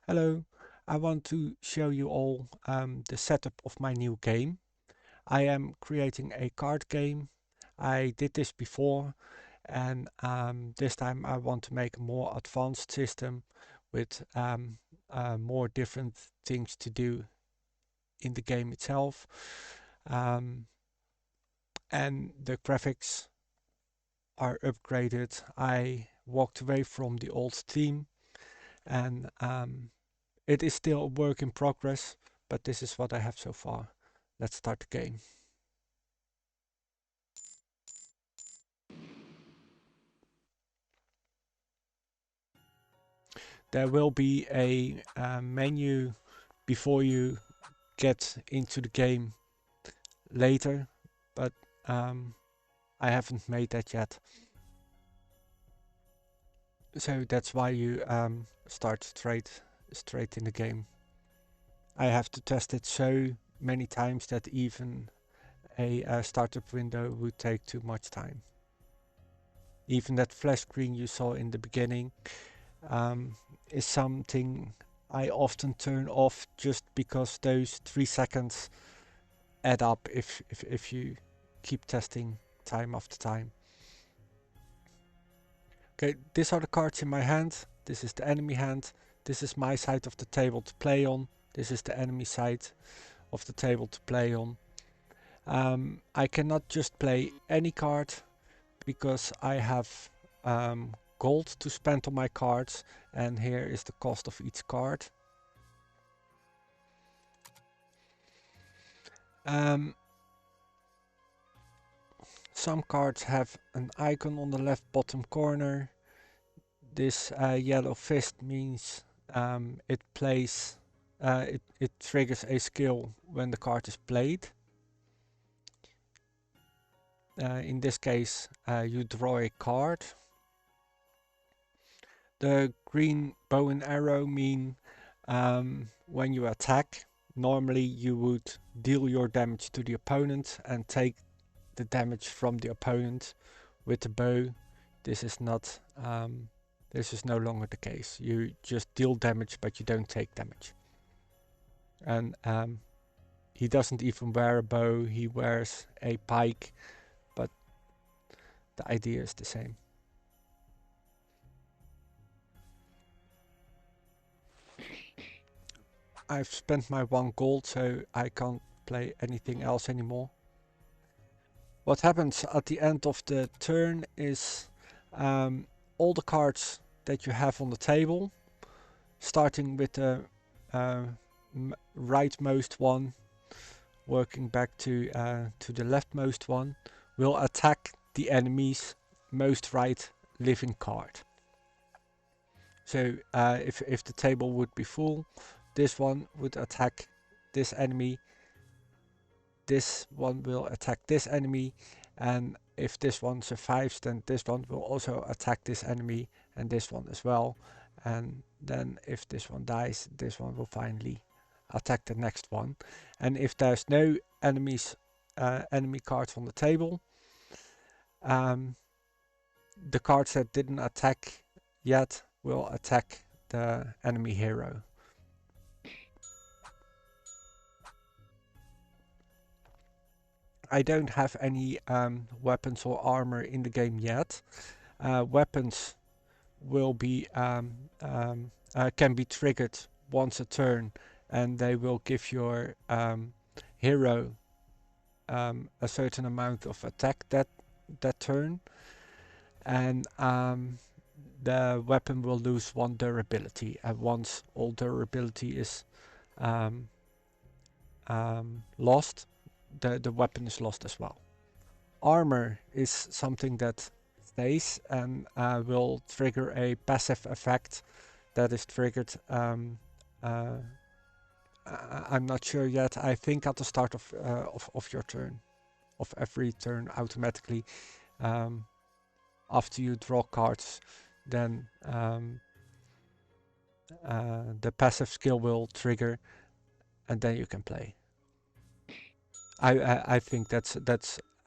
Hello, I want to show you all the setup of my new game. I am creating a card game. I did this before, and this time I want to make a more advanced system with more different things to do in the game itself. Um, and the graphics are upgraded. I walked away from the old theme, and it is still a work in progress, but this is what I have so far. Let's start the game. There will be a menu before you get into the game later, but um, I haven't made that yet. So that's why you start straight in the game. I have to test it so many times that even a startup window would take too much time. Even that flash screen you saw in the beginning um, is something I often turn off just because those 3 seconds add up if you keep testing time after time. Okay, these are the cards in my hand. This is the enemy hand. This is my side of the table to play on. This is the enemy side of the table to play on. I cannot just play any card because I have gold to spend on my cards, and here is the cost of each card. Um, some cards have an icon on the left bottom corner. This yellow fist means it plays, it triggers a skill when the card is played. In this case, you draw a card. The green bow and arrow mean when you attack, normally you would deal your damage to the opponent and take the damage from the opponent. With the bow, this is not this is no longer the case. You just deal damage, but you don't take damage. And he doesn't even wear a bow, he wears a pike, but the idea is the same. I've spent my 1 gold, so I can't play anything else anymore. What happens at the end of the turn is all the cards that you have on the table, starting with the uh, rightmost one, working back to the leftmost one, will attack the enemy's most right living card. So if the table would be full, this one would attack this enemy, this one will attack this enemy, and if this one survives, then this one will also attack this enemy and this one as well. And then if this one dies, this one will finally attack the next one. And if there's no enemy cards on the table, um, the cards that didn't attack yet will attack the enemy hero. I don't have any weapons or armor in the game yet. Weapons will be can be triggered once a turn, and they will give your hero a certain amount of attack that turn, and the weapon will lose 1 durability, and once all durability is um, lost, the weapon is lost as well. Armor is something that stays and will trigger a passive effect that is triggered. I'm not sure yet. I think at the start of your turn, of every turn, automatically, um, after you draw cards, then the passive skill will trigger, and then you can play. I think that's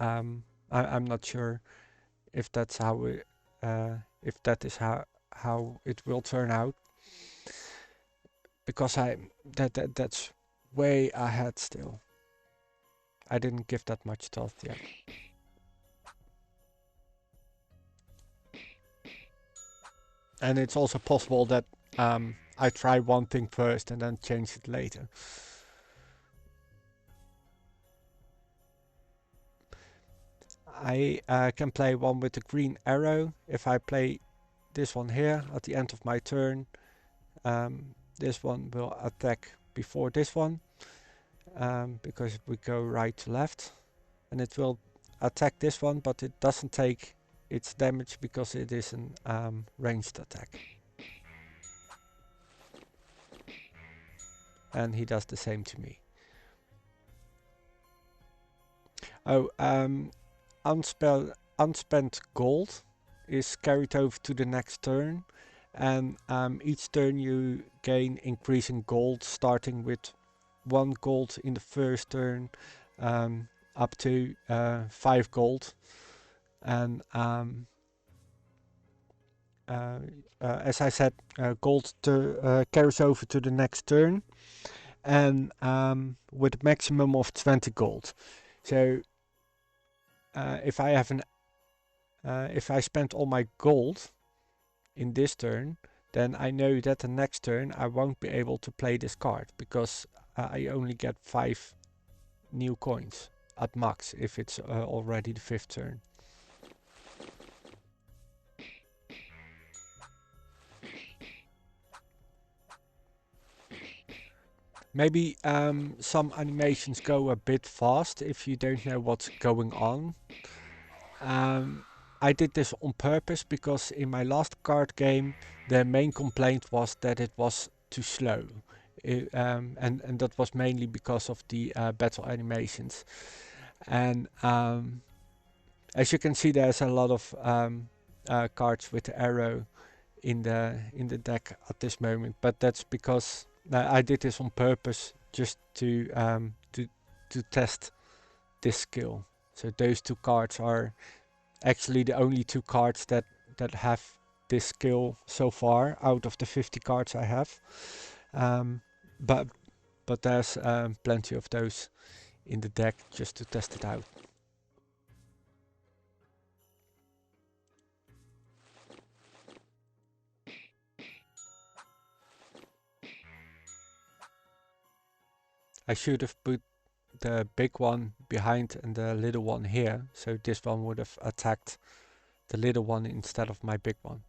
I'm not sure if that's how if that is how it will turn out. because that's way ahead still. I didn't give that much thought yet. And it's also possible that I try one thing first and then change it later. I can play one with the green arrow. If I play this one here at the end of my turn, this one will attack before this one, because we go right to left, and it will attack this one, but it doesn't take its damage because it is an ranged attack. And he does the same to me. Oh, unspent gold is carried over to the next turn, and each turn you gain increasing gold, starting with 1 gold in the first turn, up to 5 gold. And as I said, gold carries over to the next turn, and with a maximum of 20 gold. So if I spend all my gold in this turn, then I know that the next turn I won't be able to play this card, because I only get 5 new coins at max if it's already the 5th turn. Maybe some animations go a bit fast if you don't know what's going on. I did this on purpose because in my last card game the main complaint was that it was too slow. And that was mainly because of the battle animations. And as you can see, there's a lot of cards with the arrow in the deck at this moment, but that's because I did this on purpose, just to test this skill. So those 2 cards are actually the only 2 cards that have this skill so far out of the 50 cards I have. But there's plenty of those in the deck just to test it out. I should have put the big one behind and the little one here, so this one would have attacked the little one instead of my big one.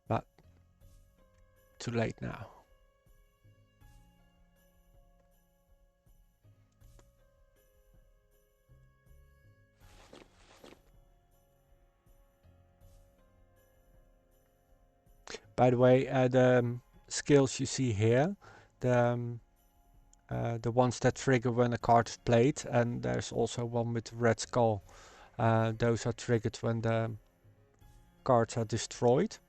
But too late now. By the way, the skills you see here, the ones that trigger when a card is played, and there's also one with red skull. Those are triggered when the cards are destroyed.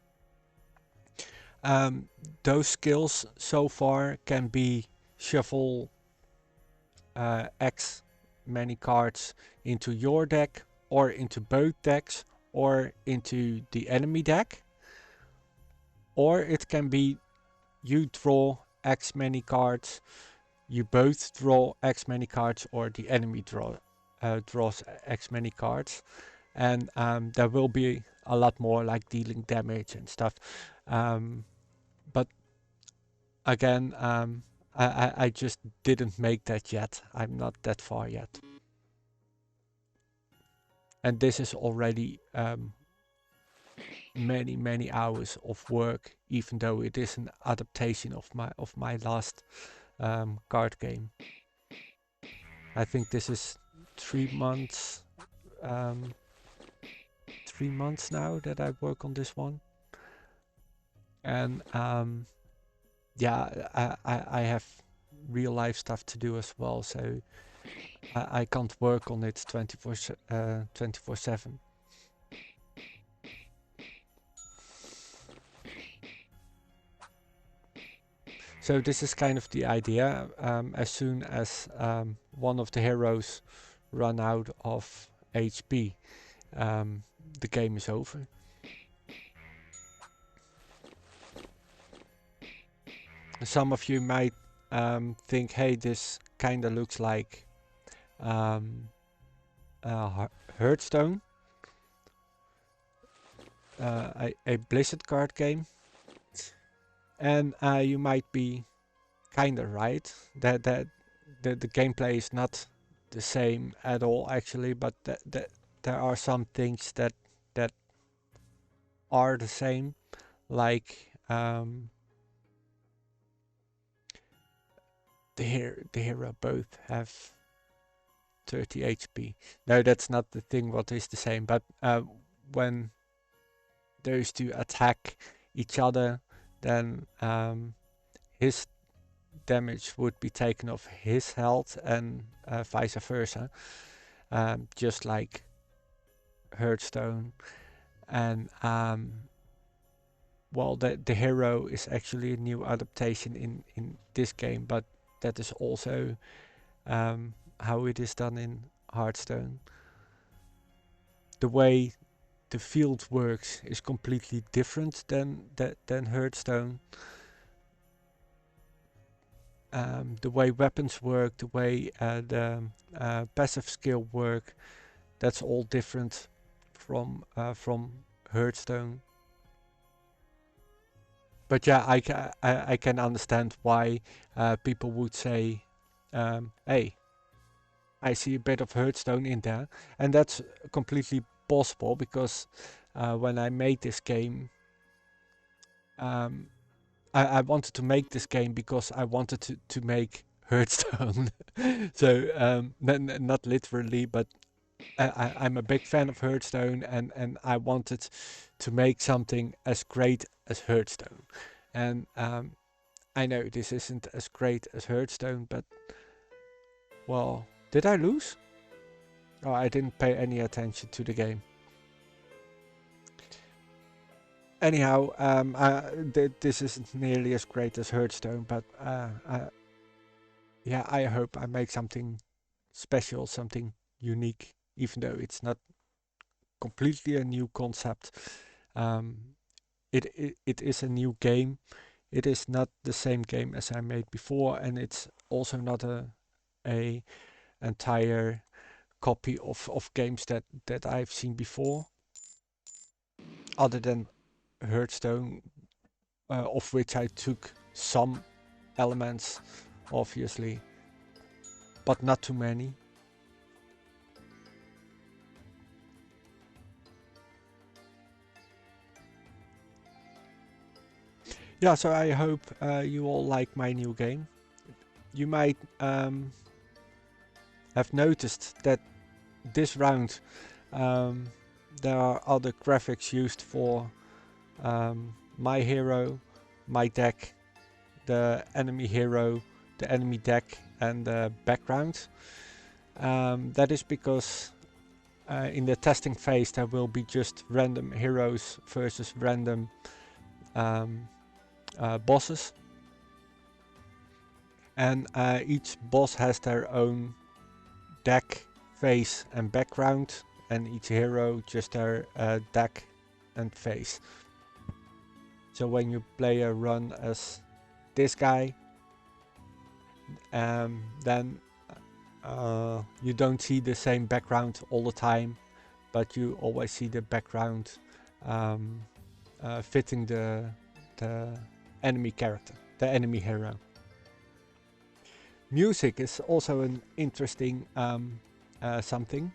Those skills so far can be shuffle X many cards into your deck, or into both decks, or into the enemy deck. Or it can be you draw X many cards, you both draw X many cards, or the enemy draws X many cards. And there will be a lot more, like dealing damage and stuff. But again, I just didn't make that yet. I'm not that far yet. And this is already many hours of work, even though it is an adaptation of my last card game. I think this is 3 months 3 months now that I work on this one. And yeah, I have real life stuff to do as well, so I can't work on it 24/7. So this is kind of the idea. As soon as one of the heroes run out of HP, the game is over. Some of you might think, hey, this kind of looks like um, Hearthstone, a Blizzard card game. And you might be kind of right that the gameplay is not the same at all actually, but that there are some things that are the same, like the hero both have 30 HP. No, that's not the thing what is the same, but when those two attack each other, then his damage would be taken off his health and vice versa, just like Hearthstone. And well, the hero is actually a new adaptation in this game, but that is also how it is done in Hearthstone. The way the field works is completely different than Hearthstone. The way weapons work, the way the passive skill work, that's all different from Hearthstone. But yeah, I can understand why people would say, hey, I see a bit of Hearthstone in there. And that's completely possible because when I made this game, I wanted to make this game because I wanted to make Hearthstone. So not literally, but I'm a big fan of Hearthstone, and I wanted to make something as great as Hearthstone. And I know this isn't as great as Hearthstone, but well, did I lose? Oh, I didn't pay any attention to the game. Anyhow, this isn't nearly as great as Hearthstone, but yeah, I hope I make something special, something unique, even though it's not completely a new concept. Um, it is a new game. It is not the same game as I made before, and it's also not a entire copy of games that I've seen before, other than Hearthstone, of which I took some elements, obviously, but not too many. Yeah, so I hope you all like my new game. You might have noticed that this round there are other graphics used for my hero, my deck, the enemy hero, the enemy deck, and the background. That is because in the testing phase there will be just random heroes versus random bosses, and each boss has their own deck, face, and background, and each hero just their deck and face. So when you play a run as this guy, then you don't see the same background all the time, but you always see the background fitting the enemy character, the enemy hero. Music is also an interesting something.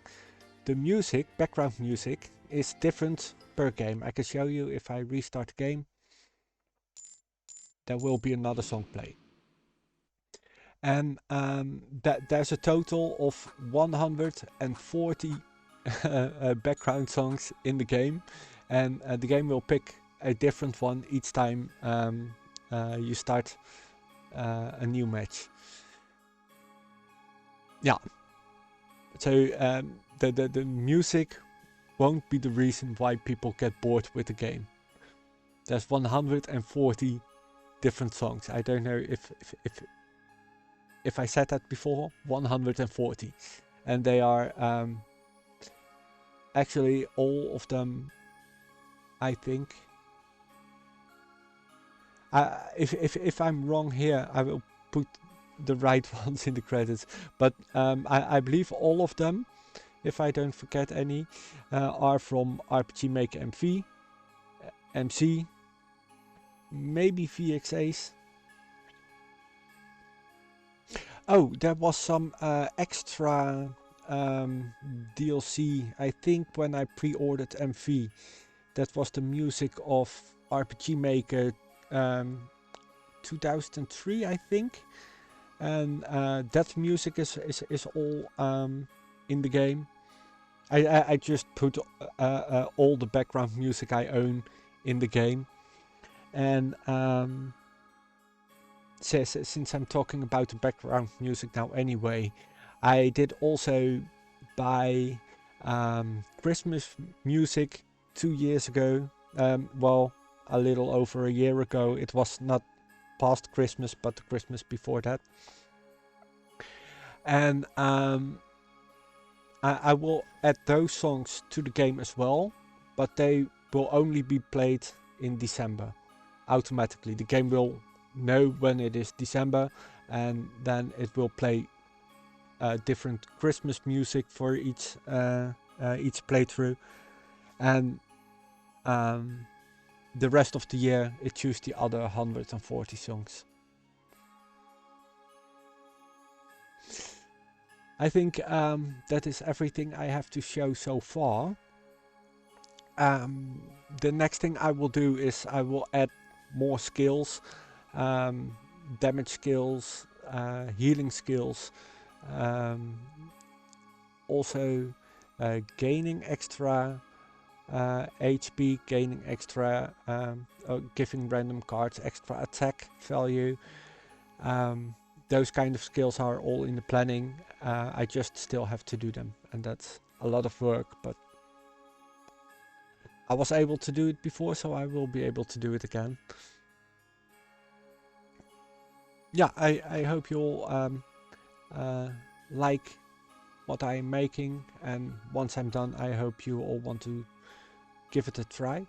The music, background music, is different per game. I can show you if I restart the game. There will be another song played. And there's a total of 140 background songs in the game. And the game will pick a different one each time you start a new match. Yeah. So the music won't be the reason why people get bored with the game. There's 140 different songs. I don't know if I said that before. 140, and they are actually all of them. I think If I'm wrong here, I will put the right ones in the credits. But I believe all of them, if I don't forget any, are from RPG Maker MV, MC, maybe VXAs. Oh, there was some extra DLC, I think, when I pre-ordered MV. That was the music of RPG Maker 2003, I think. And that music is all in the game. I just put all the background music I own in the game. And since I'm talking about the background music now anyway, I did also buy Christmas music 2 years ago. Well, a little over a year ago. It was not past Christmas, but the Christmas before that. And I will add those songs to the game as well, but they will only be played in December automatically. The game will know when it is December, and then it will play different Christmas music for each playthrough, and the rest of the year it chooses the other 140 songs. I think that is everything I have to show so far. The next thing I will do is I will add more skills, damage skills, healing skills, also gaining extra HP, gaining extra, giving random cards extra attack value. Those kind of skills are all in the planning. I just still have to do them, and that's a lot of work, but I was able to do it before, so I will be able to do it again. Yeah, I hope you all like what I'm making, and once I'm done, I hope you all want to give it a try.